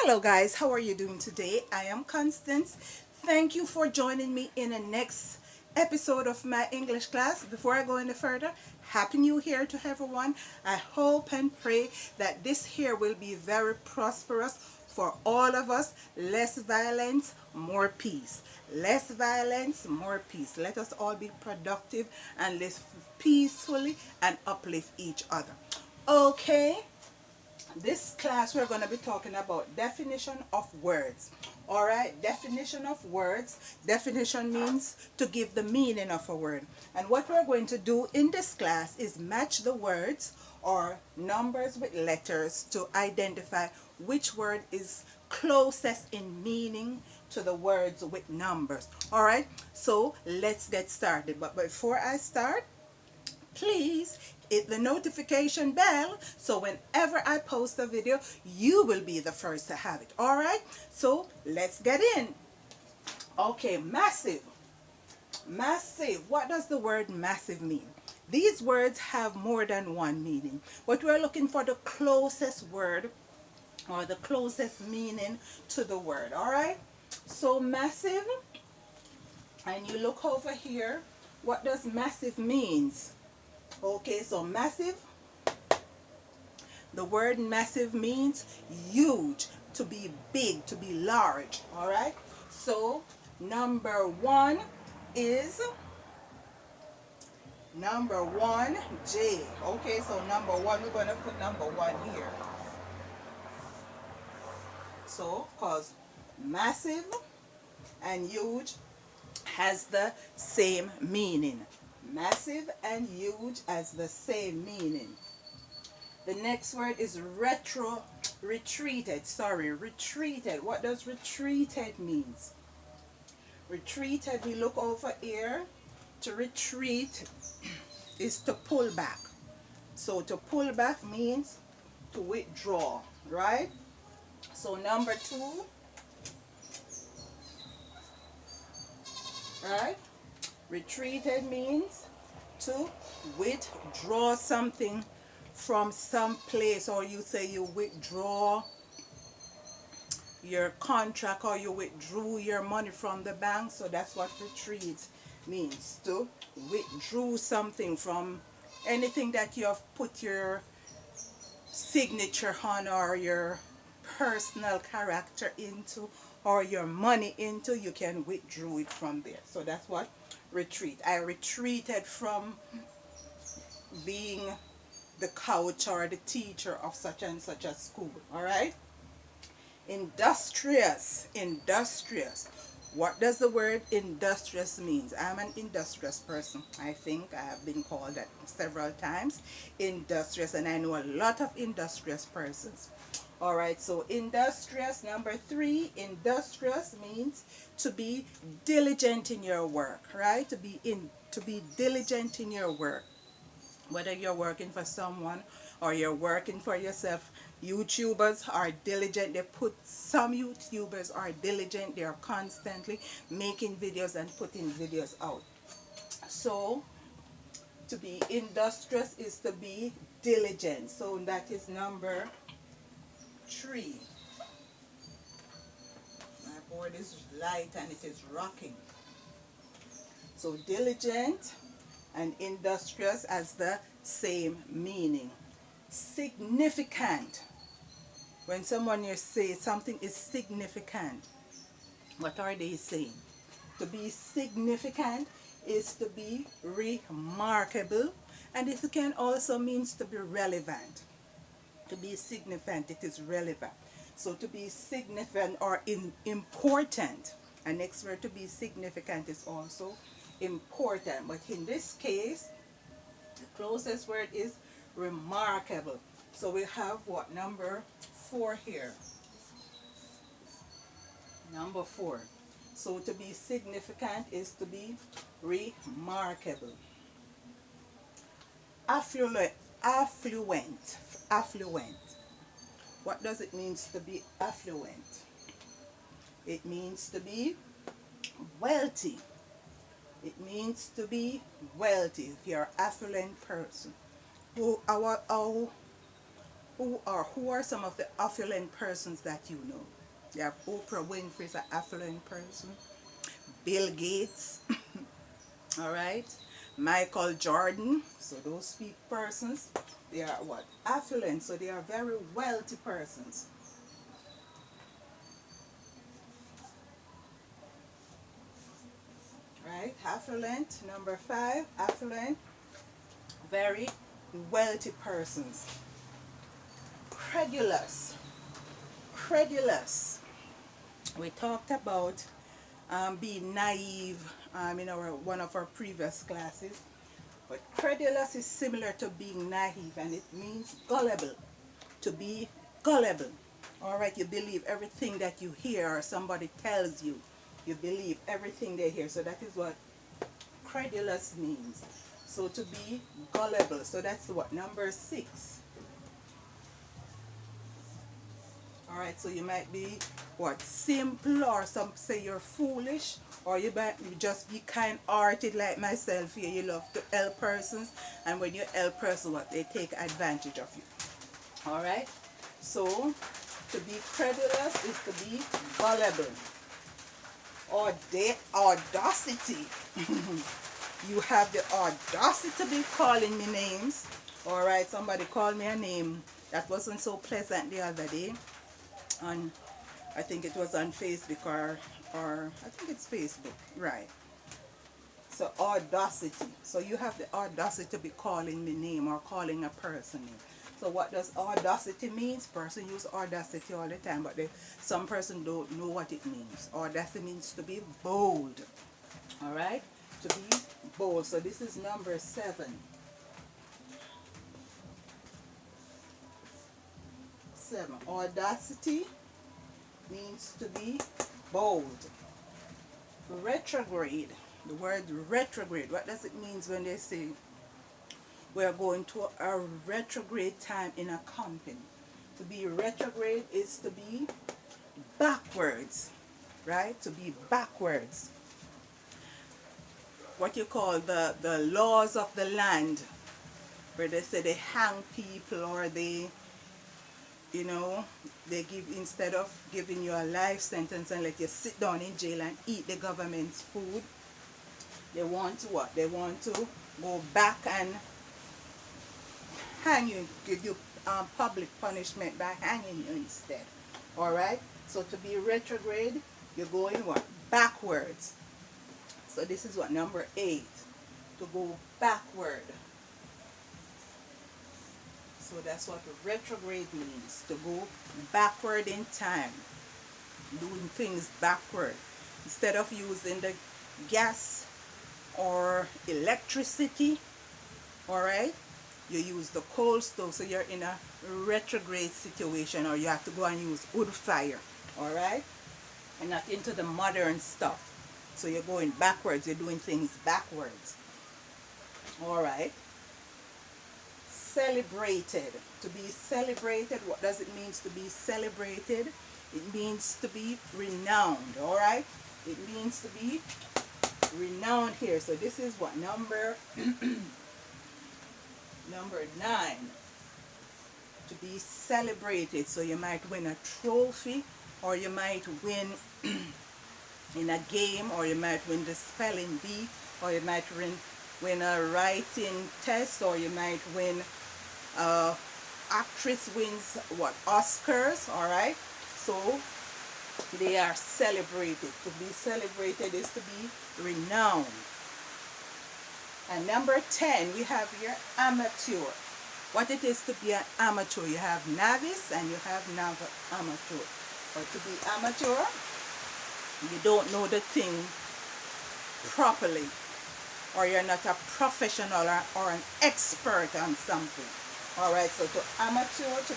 Hello guys, how are you doing today? I am Constance. Thank you for joining me in the next episode of my English class. Before I go any further, Happy New Year to everyone. I hope and pray that this year will be very prosperous for all of us. Less violence, more peace. Less violence, more peace. Let us all be productive and live peacefully and uplift each other. Okay. This class we're going to be talking about definition of words. All right, definition of words. Definition means to give the meaning of a word. And what we're going to do in this class is match the words or numbers with letters to identify which word is closest in meaning to the words with numbers. All right, so let's get started. But before I start, please hit the notification bell so whenever I post a video, you will be the first to have it. All right, so let's get in. Okay, massive. Massive. What does the word massive mean? These words have more than one meaning, but we're looking for the closest word or the closest meaning to the word. All right, so massive, and you look over here, what does massive means? Okay, so massive, the word massive means huge, to be big, to be large. All right, so number one is number one, J. Okay, so number one, we're going to put number one here. So because massive and huge has the same meaning. Massive and huge has the same meaning. The next word is retreated. What does retreated means? Retreated, we look over here. To retreat is to pull back. So to pull back means to withdraw, right? So number two, right? Retreated means to withdraw something from some place, or you say you withdraw your contract or you withdrew your money from the bank. So that's what retreat means, to withdraw something from anything that you have put your signature on or your personal character into or your money into. You can withdraw it from there. So that's what retreat. I retreated from being the coach or the teacher of such and such a school. All right. Industrious. What does the word industrious means? I'm an industrious person. I think I have been called that several times. Industrious, and I know a lot of industrious persons. All right, so industrious, number three, industrious means to be diligent in your work, right? To be diligent in your work. Whether you're working for someone or you're working for yourself, YouTubers are diligent. Some YouTubers are diligent. They are constantly making videos and putting videos out. So to be industrious is to be diligent. So that is number three. My board is light and it is rocking. So diligent and industrious has the same meaning. Significant. When someone here says something is significant, what are they saying? To be significant is to be remarkable, and it can also mean to be relevant. To be significant, it is relevant. So to be significant or important. And next word, to be significant, is also important. But in this case, the closest word is remarkable. So we have what? Number four here. Number four. So to be significant is to be remarkable. Affluent. What does it mean to be affluent? It means to be wealthy. It means to be wealthy. If you're an affluent person. Who are some of the affluent persons that you know? You have Oprah Winfrey is an affluent person. Bill Gates, all right? Michael Jordan. So those persons, they are what? Affluent. So they are very wealthy persons. Right? Affluent. Number 5, affluent. Very wealthy persons. Credulous. Credulous. We talked about being naive in one of our previous classes. But credulous is similar to being naive, and it means gullible. To be gullible. Alright, you believe everything that you hear or somebody tells you. You believe everything they hear. So that is what credulous means. So to be gullible. So that's what? Number 6. Alright, so you might be what? Simple, or some say you're foolish, or you might just be kind-hearted like myself here. You love to help persons, and when you help persons, what? They take advantage of you. Alright, so to be credulous is to be gullible. Or the audacity. You have the audacity to be calling me names. Alright, somebody called me a name that wasn't so pleasant the other day. On, I think it was on Facebook or I think it's Facebook, right? So audacity. So you have the audacity to be calling me name or calling a person name. So what does audacity means? Person use audacity all the time, but some person don't know what it means. Audacity means to be bold. All right, to be bold. So this is number 7. 7. Audacity means to be bold. Retrograde. The word retrograde. What does it mean when they say we are going to a retrograde time in a company? To be retrograde is to be backwards, right? To be backwards. What you call the laws of the land, where they say they hang people, or they, you know, they give, instead of giving you a life sentence and let you sit down in jail and eat the government's food, they want to what? They want to go back and hang you, give you public punishment by hanging you instead. Alright? So to be retrograde, you're going what? Backwards. So this is what? Number 8. To go backward. So that's what retrograde means. To go backward in time. Doing things backward. Instead of using the gas or electricity, alright, you use the coal stove. So you're in a retrograde situation, or you have to go and use wood fire, alright, and not into the modern stuff. So you're going backwards, you're doing things backwards. Alright. Celebrated. To be celebrated, what does it mean to be celebrated? It means to be renowned, alright? It means to be renowned here. So this is what? Number number 9. To be celebrated. So you might win a trophy, or you might win in a game, or you might win the spelling bee, or you might win a writing test, or you might win actress wins what? Oscars, alright? So they are celebrated. To be celebrated is to be renowned. And number 10, we have here amateur. What it is to be an amateur? You have novice and you have amateur. Or to be amateur, you don't know the thing properly, or you're not a professional or an expert on something. Alright, so to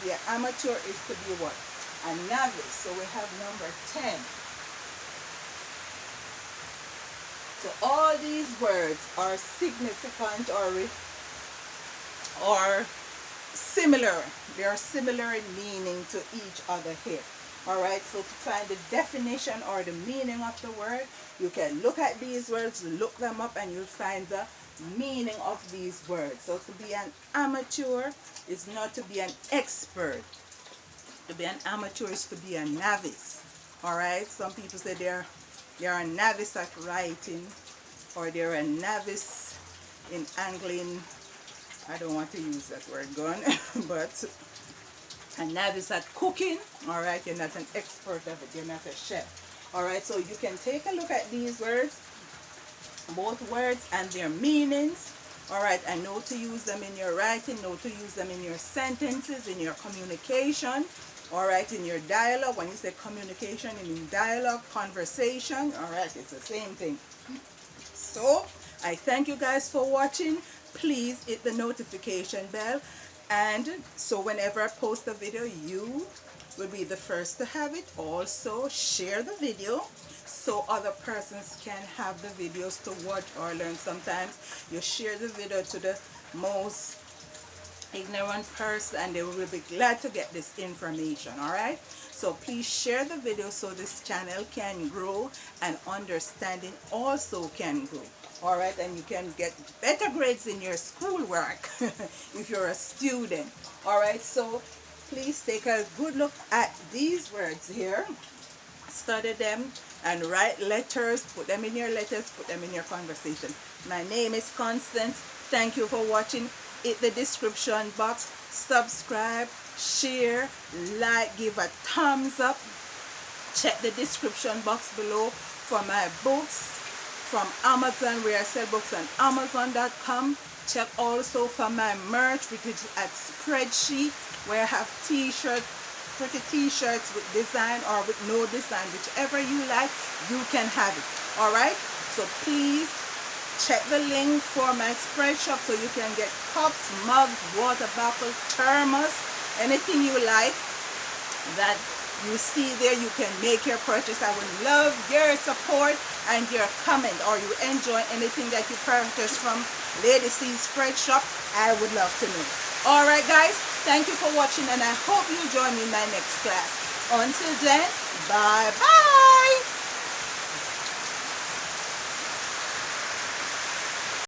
be an amateur is to be what? A novice. So we have number 10. So all these words are significant or similar. They are similar in meaning to each other here. Alright, so to find the definition or the meaning of the word, you can look at these words, look them up, and you'll find the meaning of these words. So to be an amateur is not to be an expert. To be an amateur is to be a novice. All right, some people say they're a novice at writing, or they're a novice in angling. I don't want to use that word, gun, but a novice at cooking. All right, you're not an expert of it, you're not a chef. All right, so you can take a look at these words, both words and their meanings. All right, and know to use them in your writing, know to use them in your sentences, in your communication. All right, in your dialogue. When you say communication, you mean dialogue, conversation. All right, it's the same thing. So I thank you guys for watching. Please hit the notification bell, and so whenever I post a video, you will be the first to have it. Also share the video so other persons can have the videos to watch or learn. Sometimes you share the video to the most ignorant person and they will be glad to get this information. All right, so please share the video so this channel can grow and understanding also can grow. All right, and you can get better grades in your schoolwork if you're a student. All right, so please take a good look at these words here, study them, and write letters. Put them in your letters, put them in your conversation. My name is Constance. Thank you for watching. Hit the description box, subscribe, share, like, give a thumbs up. Check the description box below for my books from Amazon, where I sell books on Amazon.com. Check also for my merch, which is at Spreadsheet, where I have t-shirts, pretty t-shirts with design or with no design, whichever you like, you can have it. All right, so please check the link for my spread shop so you can get cups, mugs, water bottles, thermos, anything you like that you see there. You can make your purchase. I would love your support and your comment, or you enjoy anything that you purchase from Lady C's spread shop. I would love to know. All right, guys, thank you for watching, and I hope you join me in my next class. Until then, bye bye.